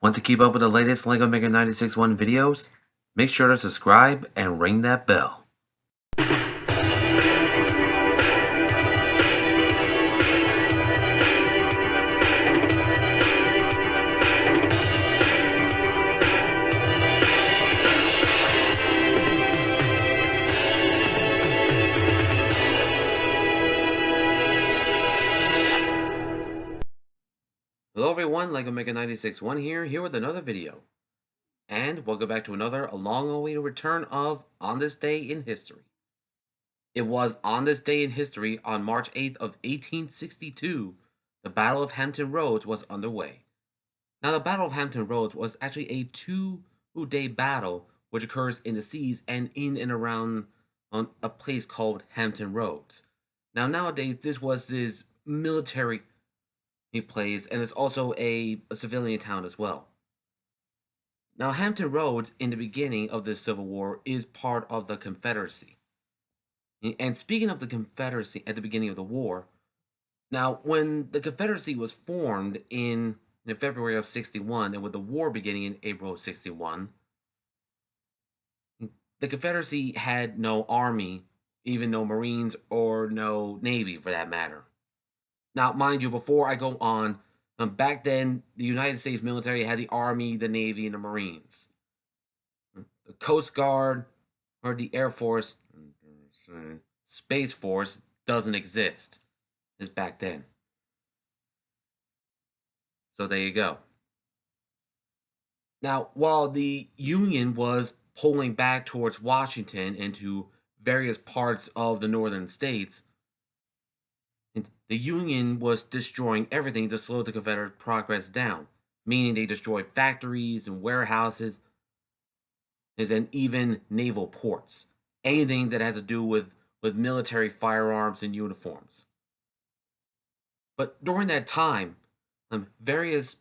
Want to keep up with the latest LEGO Mega 96.1 videos? Make sure to subscribe and ring that bell. Hello everyone, LEGO Mega 96.1 here with another video. And welcome back to another long-awaited return of On This Day in History. It was on this day in history, on March 8th of 1862, the Battle of Hampton Roads was underway. Now the Battle of Hampton Roads was actually a two-day battle which occurs in the seas and in and around on a place called Hampton Roads. Now nowadays this was this military place, and it's also a civilian town as well. Now Hampton Roads in the beginning of the Civil War is part of the Confederacy. And speaking of the Confederacy at the beginning of the war, now when the Confederacy was formed in February of 61, and with the war beginning in April of 61, the Confederacy had no army, even no Marines or no Navy for that matter. Now, mind you, before I go on, back then the United States military had the Army, the Navy, and the Marines. The Coast Guard or the Air Force, Space Force doesn't exist. It's back then. So there you go. Now, while the Union was pulling back towards Washington and to various parts of the northern states, the Union was destroying everything to slow the Confederate progress down, meaning they destroyed factories and warehouses and even naval ports. Anything that has to do with military firearms and uniforms. But during that time, various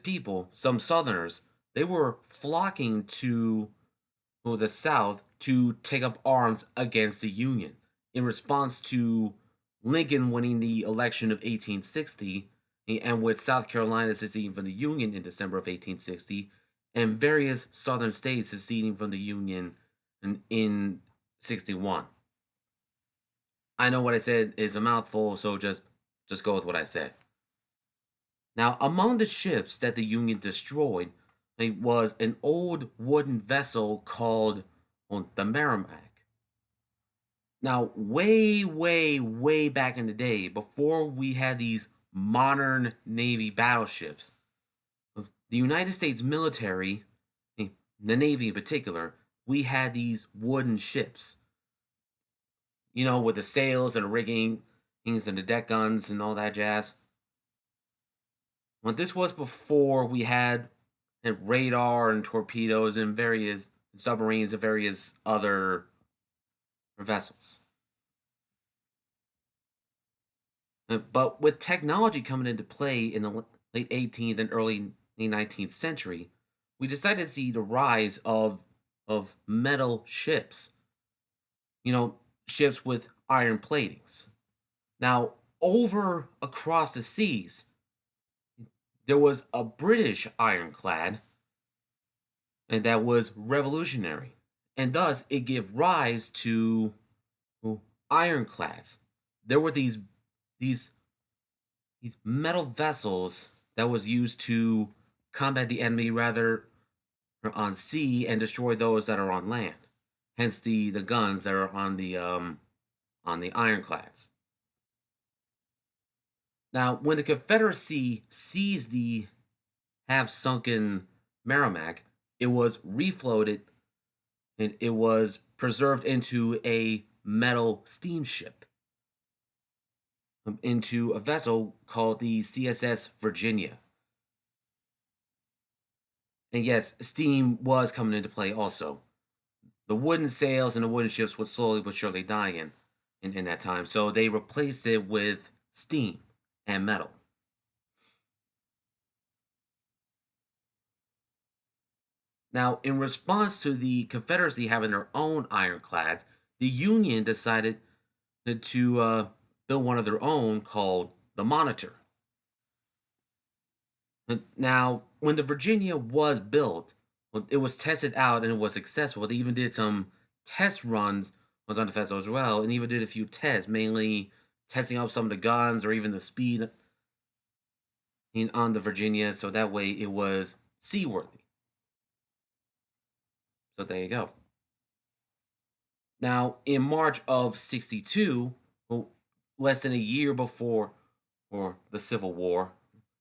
people, some Southerners, they were flocking to the South to take up arms against the Union in response to Lincoln winning the election of 1860, and with South Carolina seceding from the Union in December of 1860, and various Southern states seceding from the Union in 61. I know what I said is a mouthful, so just go with what I said. Now, among the ships that the Union destroyed was an old wooden vessel called the Merrimack. Now, way back in the day, before we had these modern Navy battleships, the United States military, the Navy in particular, we had these wooden ships. You know, with the sails and the rigging, and the deck guns and all that jazz. Well, this was before we had radar and torpedoes and various submarines and various other vessels. But with technology coming into play in the late 18th and early 19th century, we decided to see the rise of metal ships. You know, ships with iron platings. Now, over across the seas, there was a British ironclad, and that was revolutionary. And thus, it gave rise to ironclads. There were these metal vessels that was used to combat the enemy rather on sea and destroy those that are on land. Hence the guns that are on the ironclads. Now, when the Confederacy seized the half-sunken Merrimack, it was refloated and it was preserved into a metal steamship, into a vessel called the CSS Virginia. And yes, steam was coming into play also. The wooden sails and the wooden ships would slowly but surely die in that time, so they replaced it with steam and metal. Now, in response to the Confederacy having their own ironclads, the Union decided to build one of their own called the Monitor. Now, when the Virginia was built, well, it was tested out and it was successful. They even did some test runs on the vessel as well, and even did a few tests, mainly testing out some of the guns or even the speed on the Virginia, so that way it was seaworthy. So there you go. Now, in March of 62, well, less than a year before or the Civil War,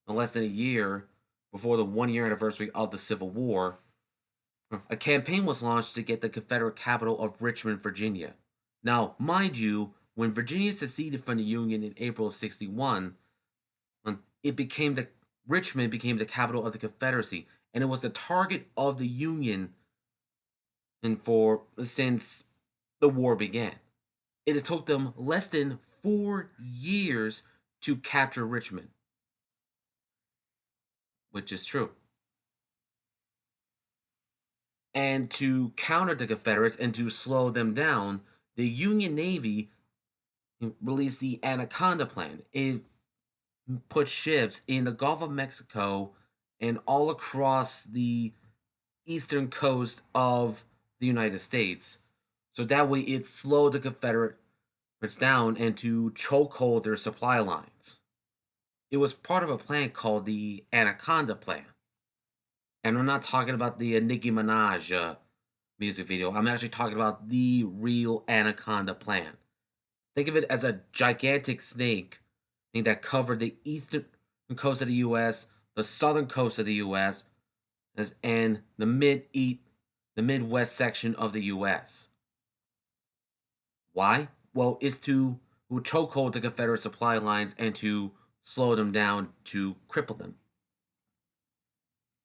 less than a year before the 1 year anniversary of the Civil War, a campaign was launched to get the Confederate capital of Richmond, Virginia. Now, mind you, when Virginia seceded from the Union in April of 61, it became the Richmond became the capital of the Confederacy, and it was the target of the Union and for since the war began. It took them less than 4 years to capture Richmond, which is true. And to counter the Confederates and to slow them down, the Union Navy released the Anaconda Plan. It put ships in the Gulf of Mexico and all across the eastern coast of the United States. So that way it slowed the Confederates down and to chokehold their supply lines. It was part of a plan called the Anaconda Plan. And I'm not talking about the Nicki Minaj music video. I'm actually talking about the real Anaconda Plan. Think of it as a gigantic snake that covered the eastern coast of the U.S., the southern coast of the U.S., and the Midwest section of the U.S. Why? Well, it's to chokehold the Confederate supply lines and to slow them down, to cripple them.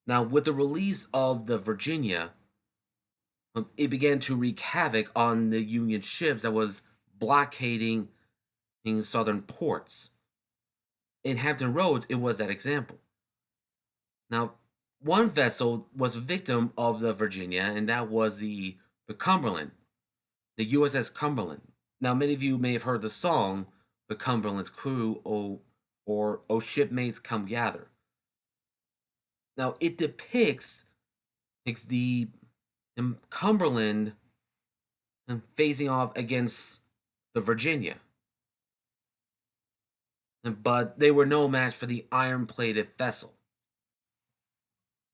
Now, with the release of the Virginia, it began to wreak havoc on the Union ships that was blockading in southern ports. In Hampton Roads, it was that example. Now, one vessel was a victim of the Virginia, and that was the Cumberland, the USS Cumberland. Now, many of you may have heard the song, The Cumberland's Crew, or Oh Shipmates Come Gather. Now, it depicts the Cumberland facing off against the Virginia. But they were no match for the iron-plated vessel.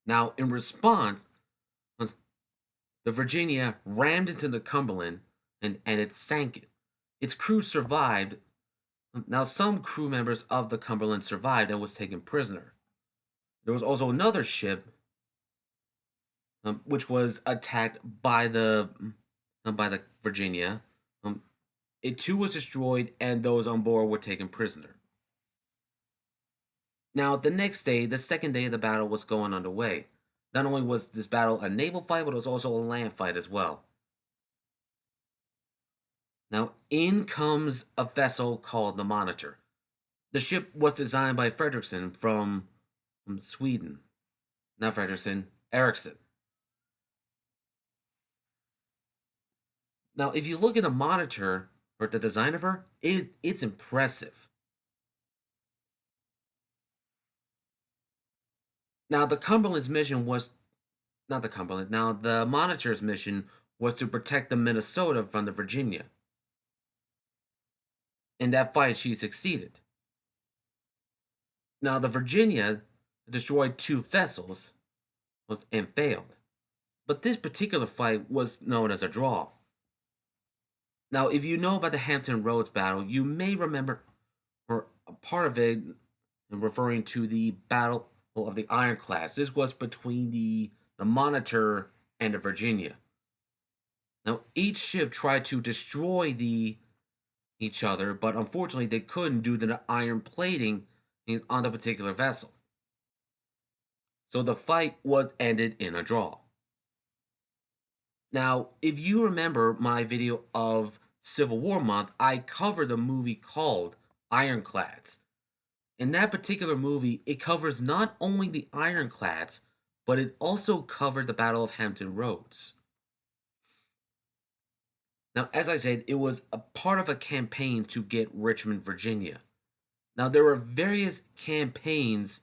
Now, in response, the Virginia rammed into the Cumberland and it sank it. Its crew survived. Now, some crew members of the Cumberland survived and was taken prisoner. There was also another ship which was attacked by the Virginia. It too was destroyed, and those on board were taken prisoner. Now, the next day, the second day of the battle was going underway. Not only was this battle a naval fight, but it was also a land fight as well. Now, in comes a vessel called the Monitor. The ship was designed by Fredrickson from Sweden. Not Fredrickson, Ericsson. Now, if you look at the Monitor, or the design of her, it's impressive. Now, the Cumberland's mission was not the Cumberland. Now, the Monitor's mission was to protect the Minnesota from the Virginia. In that fight, she succeeded. Now, the Virginia destroyed 2 vessels and failed. But this particular fight was known as a draw. Now, if you know about the Hampton Roads battle, you may remember or a part of it referring to the Battle of the Ironclads. This was between the Monitor and the Virginia. Now, each ship tried to destroy each other, but unfortunately they couldn't due to the iron plating on the particular vessel. So the fight was ended in a draw. Now, if you remember my video of Civil War Month, I covered a movie called Ironclads. In that particular movie, it covers not only the Ironclads, but it also covered the Battle of Hampton Roads. Now, as I said, it was a part of a campaign to get Richmond, Virginia. Now, there were various campaigns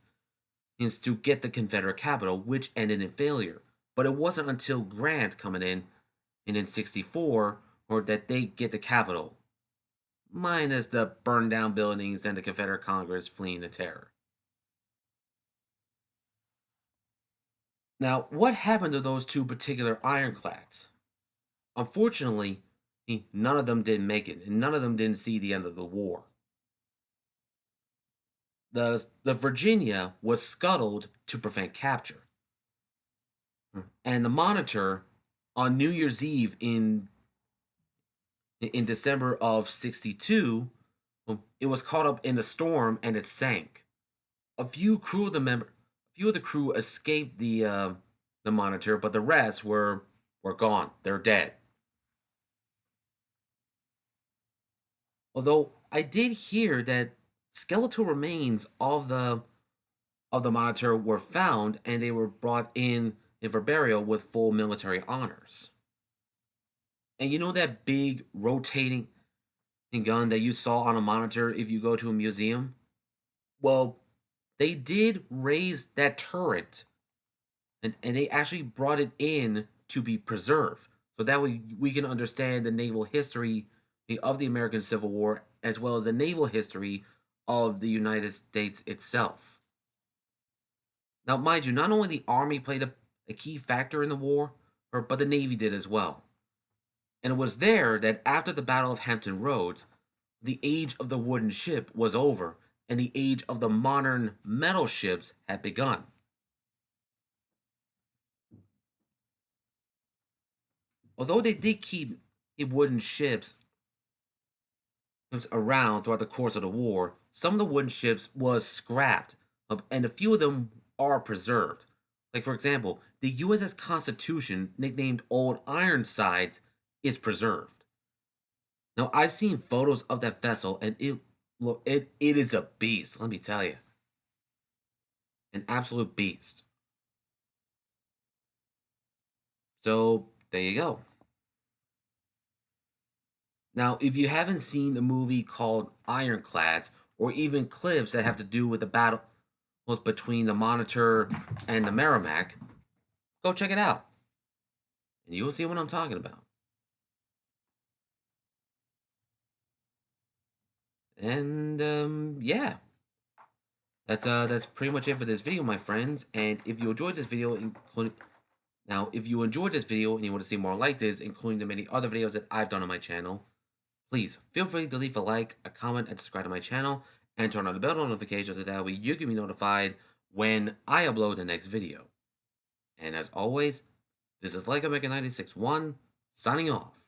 is to get the Confederate capital, which ended in failure. But it wasn't until Grant coming in 64 or that they get the capital, minus the burned down buildings and the Confederate Congress fleeing the terror. Now, what happened to those two particular ironclads? Unfortunately, none of them didn't make it, and none of them didn't see the end of the war. The Virginia was scuttled to prevent capture, and the Monitor on New Year's Eve in December of '62, it was caught up in a storm and it sank. A few of the crew escaped the Monitor, but the rest were gone. They're dead. Although I did hear that skeletal remains of the Monitor were found and they were brought in for burial with full military honors. And you know that big rotating gun that you saw on a Monitor if you go to a museum? Well, they did raise that turret and they actually brought it in to be preserved. So that way we can understand the naval history of the American Civil War as well as the naval history of the United States itself. Now, mind you, not only the Army played a key factor in the war, but the Navy did as well. And it was there that after the Battle of Hampton Roads, the age of the wooden ship was over and the age of the modern metal ships had begun. Although they did keep the wooden ships around throughout the course of the war, some of the wooden ships was scrapped, and a few of them are preserved. Like for example, the USS Constitution, nicknamed Old Ironsides, is preserved. Now I've seen photos of that vessel, and it is a beast. Let me tell you, an absolute beast. So there you go. Now, if you haven't seen the movie called Ironclads, or even clips that have to do with the battle between the Monitor and the Merrimack, go check it out, and you'll see what I'm talking about. And yeah, that's pretty much it for this video, my friends. And if you enjoyed this video, if you enjoyed this video and you want to see more like this, including the many other videos that I've done on my channel, please feel free to leave a like, a comment, and subscribe to my channel, and turn on the bell notifications so that way you can be notified when I upload the next video. And as always, this is Like a Mega 96.1, signing off.